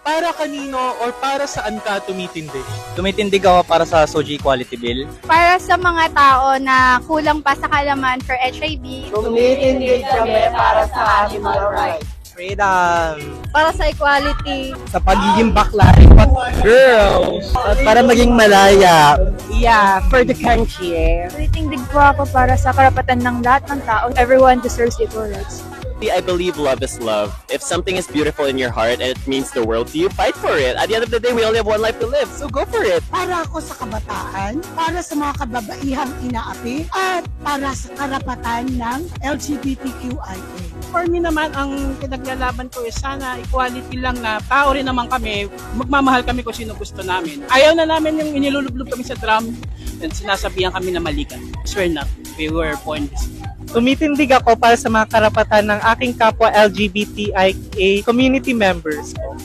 Para kanino or para saan ka tumitindig? Tumitindig ako para sa SOGI Equality Bill. Para sa mga tao na kulang pa sa kalaman for HIV, Tumitindig kami para sa animal rights. Freedom! para sa equality, Sa pagiging bakla, girls! At para maging malaya. Yeah, for the country. tumitindig po ako para sa karapatan ng lahat ng tao. Everyone deserves equal rights. I believe love is love. If something is beautiful in your heart and it means the world to you, fight for it. At the end of the day, we only have one life to live, so go for it. Para ako sa kabataan, para sa mga kababaihang inaapi, at para sa karapatan ng LGBTQIA. For me naman, ang pinaglalaban ko is sana equality lang na tao rin naman kami, magmamahal kami kung sino gusto namin. Ayaw na namin yung inilulublog kami sa drum and sinasabihan kami na mali kami. Swear not, we were born this way. Tumitindig ako para sa mga karapatan ng aking kapwa LGBTIA community members ko.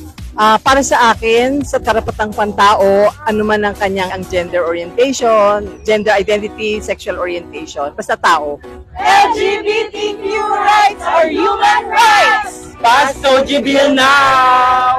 Para sa akin, sa karapatang pantao, ano man ang kanyang ang gender orientation, gender identity, sexual orientation, basta tao. LGBTQ rights are human rights! Pass SOGI Bill now!